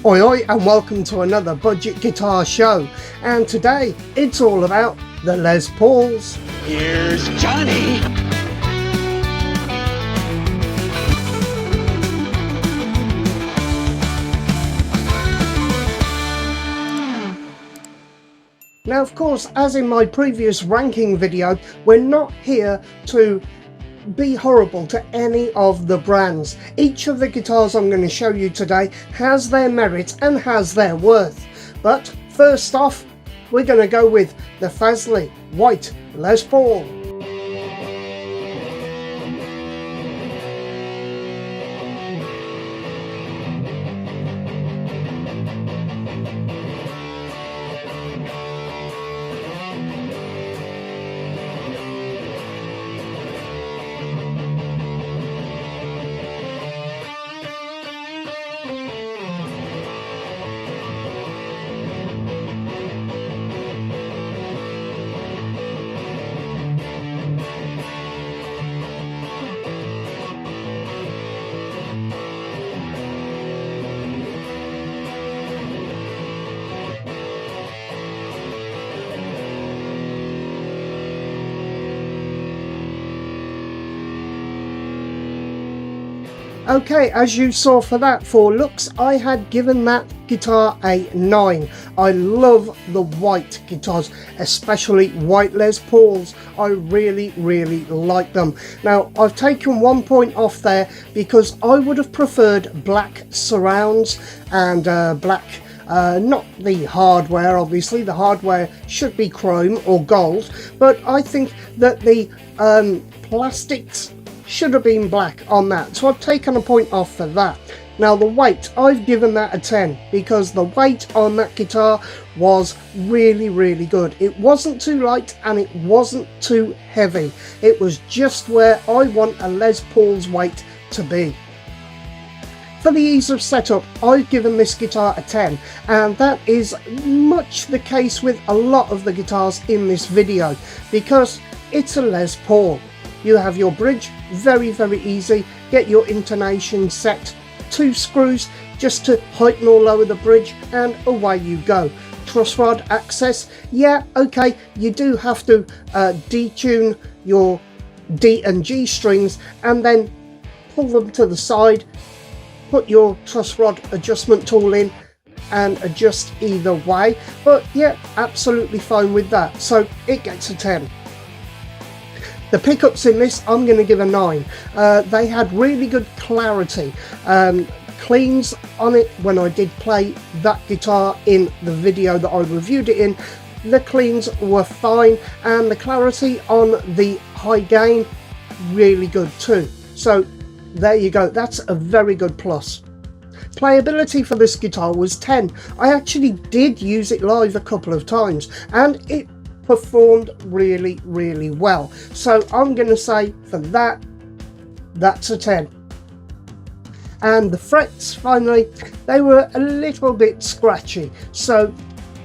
Oi oi and welcome to another budget guitar show, and today it's all about the Les Pauls. Here's Johnny! Now of course, as in my previous ranking video, we're not here to be horrible to any of the brands. Each of the guitars I'm going to show you today has their merit and has their worth. But first off, we're going to go with the FAZLEY White Les Paul. Okay, as you saw for looks, I had given that guitar a 9. I love the white guitars, especially white Les Pauls. I really like them. Now, I've taken 1 point off there because I would have preferred black surrounds and black, not the hardware, obviously. The hardware should be chrome or gold, but I think that the plastics should have been black on that, so I've taken a point off for that. Now the weight, I've given that a 10 because the weight on that guitar was really good. It wasn't too light and it wasn't too heavy. It was just where I want a Les Paul's weight to be. For the ease of setup, I've given this guitar a 10, and that is much the case with a lot of the guitars in this video because it's a Les Paul. You have your bridge, very easy. Get your intonation set, 2 screws just to heighten or lower the bridge, and away you go. Truss rod access, yeah, okay, you do have to detune your D and G strings and then pull them to the side, put your truss rod adjustment tool in and adjust either way, but yeah, absolutely fine with that, so it gets a 10. The pickups in this, I'm going to give a 9. They had really good clarity. Cleans on it when I did play that guitar in the video that I reviewed it in. The cleans were fine, and the clarity on the high gain, really good too. So there you go, that's a very good plus. Playability for this guitar was 10. I actually did use it live a couple of times, and it performed really well, so I'm going to say for that, that's a 10. And the frets, finally, they were a little bit scratchy, so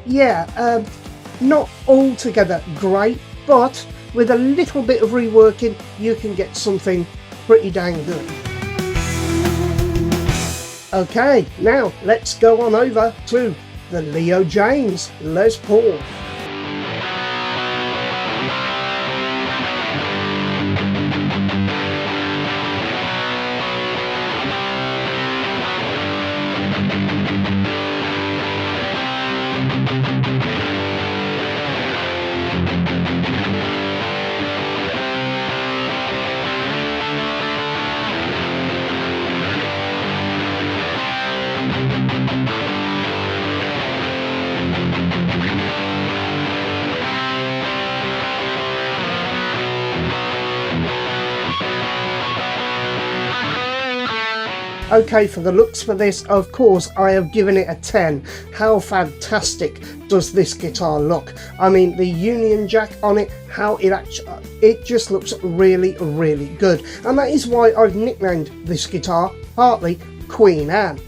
yeah, not altogether great, but with a little bit of reworking you can get something pretty dang good. Okay, now let's go on over to the Leo James Les Paul. Okay, for the looks for this, of course, I have given it a 10. How fantastic does this guitar look? I mean, the Union Jack on it, how it just looks really good. And that is why I've nicknamed this guitar, partly, Queen Anne.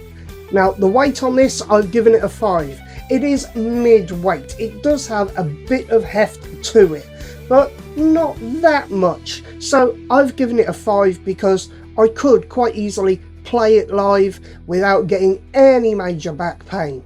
Now, the weight on this, I've given it a 5. It is mid-weight. It does have a bit of heft to it, but not that much. So I've given it a 5 because I could quite easily play it live without getting any major back pain.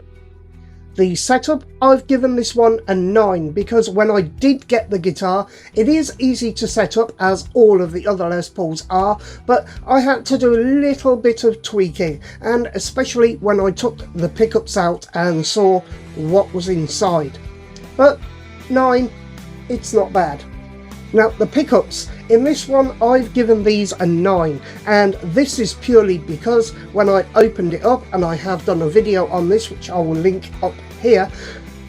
The setup, I've given this one a 9 because when I did get the guitar, it is easy to set up as all of the other Les Pauls are, but I had to do a little bit of tweaking, and especially when I took the pickups out and saw what was inside. But 9, it's not bad. Now the pickups, in this one I've given these a 9, and this is purely because when I opened it up, and I have done a video on this which I will link up here,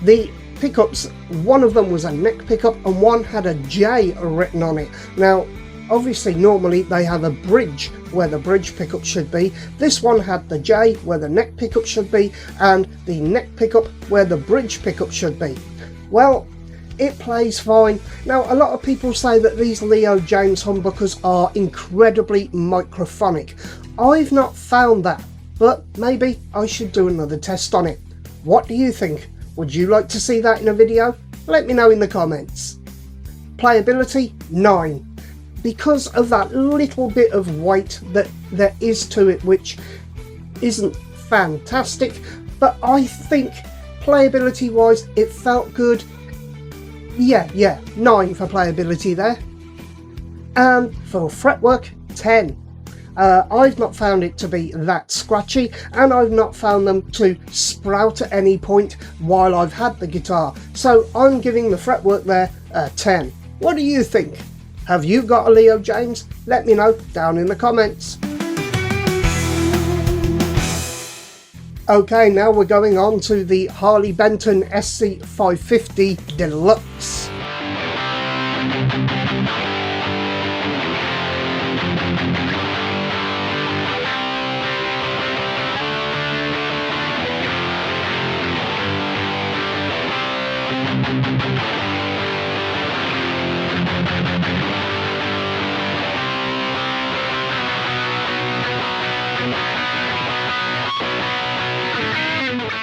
the pickups, one of them was a neck pickup and one had a J written on it. Now obviously normally they have a bridge where the bridge pickup should be. This one had the J where the neck pickup should be and the neck pickup where the bridge pickup should be. Well, it plays fine. Now a lot of people say that these Leo James humbuckers are incredibly microphonic. I've not found that, but maybe I should do another test on it. What do you think? Would you like to see that in a video? Let me know in the comments. Playability, 9. Because of that little bit of weight that there is to it, which isn't fantastic, but I think playability wise it felt good. Yeah, 9 for playability there. And for fretwork, 10. I've not found it to be that scratchy, and I've not found them to sprout at any point while I've had the guitar. So I'm giving the fretwork there a 10. What do you think? Have you got a Leo James? Let me know down in the comments. Okay, now we're going on to the Harley Benton SC550 Deluxe.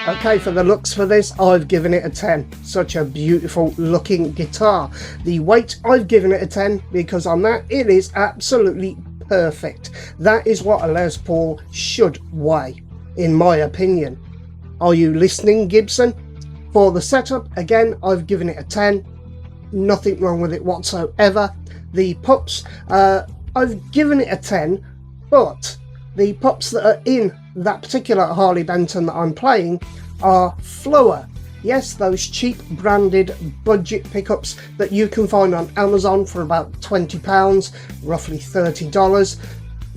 Okay, for the looks for this, I've given it a 10. Such a beautiful looking guitar. The weight, I've given it a 10 because on that, it is absolutely perfect. That is what a Les Paul should weigh, in my opinion. Are you listening, Gibson? For the setup, again, I've given it a 10. Nothing wrong with it whatsoever. The pups, I've given it a 10, but the pups that are in that particular Harley Benton that I'm playing are Flower. Yes, those cheap branded budget pickups that you can find on Amazon for about £20, roughly $30.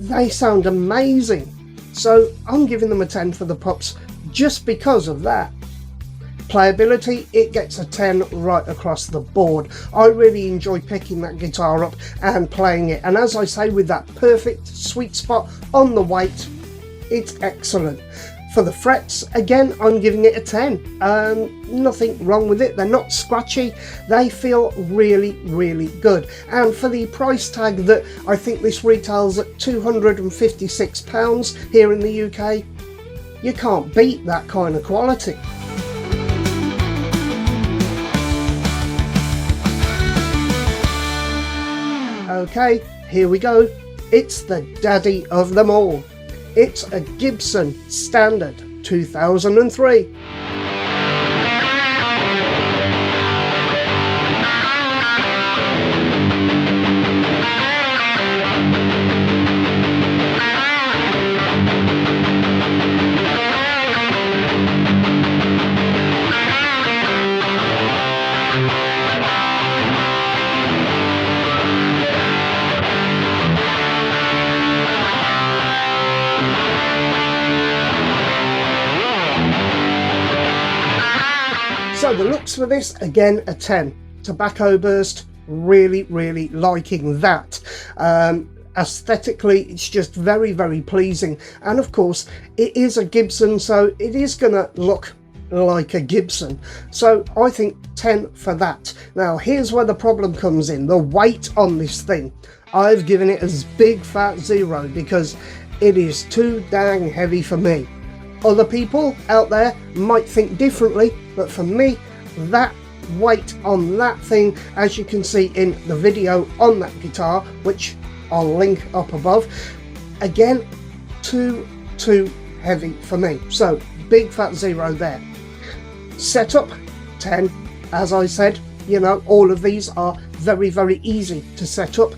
They sound amazing. So I'm giving them a 10 for the pups just because of that. Playability, it gets a 10 right across the board. I really enjoy picking that guitar up and playing it, and as I say, with that perfect sweet spot on the weight, it's excellent. For the frets, again, I'm giving it a 10. Nothing wrong with it. They're not scratchy. They feel really, really good. And for the price tag that I think this retails at £256 here in the UK, you can't beat that kind of quality. Okay, here we go. It's the daddy of them all. It's a Gibson Standard 2003. So the looks for this, again, a 10. Tobacco burst, really, really liking that. Aesthetically, it's just very, very pleasing. And of course, it is a Gibson, so it is going to look like a Gibson. So I think 10 for that. Now, here's where the problem comes in. The weight on this thing. I've given it as big fat 0 because it is too dang heavy for me. Other people out there might think differently, but for me, that weight on that thing, as you can see in the video on that guitar, which I'll link up above, again, too heavy for me. So big fat 0 there. Setup 10. As I said, you know, all of these are very easy to set up,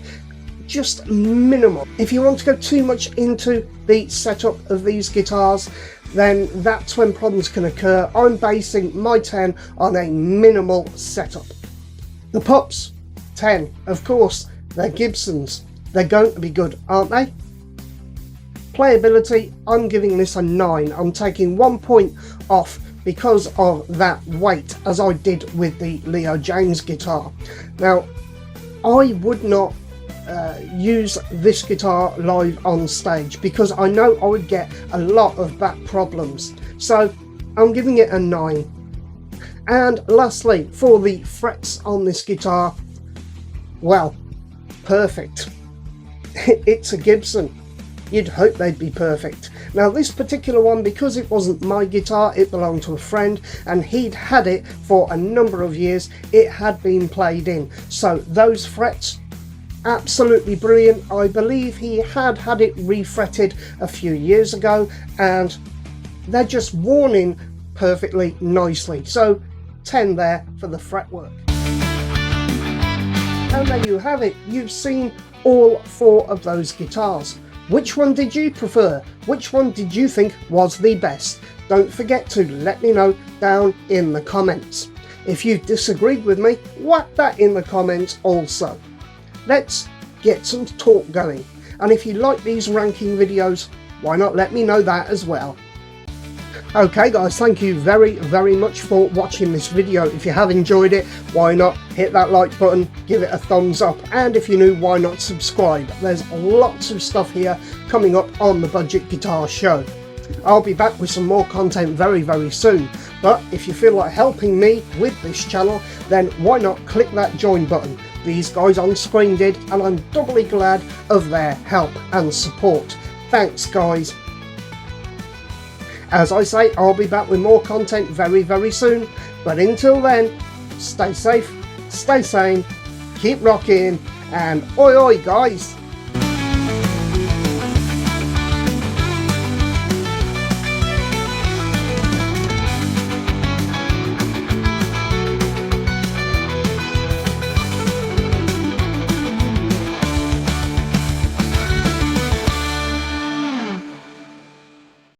just minimal. If you want to go too much into the setup of these guitars, then that's when problems can occur. I'm basing my 10 on a minimal setup. The pups, 10. Of course, they're Gibsons. They're going to be good, aren't they? Playability, I'm giving this a 9. I'm taking 1 point off because of that weight, as I did with the Leo James guitar. Now, I would not use this guitar live on stage because I know I would get a lot of back problems. So I'm giving it a 9. And lastly, for the frets on this guitar, well, perfect. It's a Gibson. You'd hope they'd be perfect. Now this particular one, because it wasn't my guitar, it belonged to a friend and he'd had it for a number of years. It had been played in. So those frets, absolutely brilliant. I believe he had it refretted a few years ago and they're just worn in perfectly nicely. So 10 there for the fretwork. And there you have it. You've seen all 4 of those guitars. Which one did you prefer? Which one did you think was the best? Don't forget to let me know down in the comments. If you disagreed with me, whack that in the comments also. Let's get some talk going. And if you like these ranking videos, why not let me know that as well. Okay guys, thank you very much for watching this video. If you have enjoyed it, why not hit that like button, give it a thumbs up, and if you're new, why not subscribe? There's lots of stuff here coming up on the Budget Guitar Show. I'll be back with some more content very soon, but if you feel like helping me with this channel, then why not click that join button? These guys on screen did, and I'm doubly glad of their help and support. Thanks guys. As I say, I'll be back with more content very soon, but until then, stay safe, stay sane, keep rocking, and oi guys!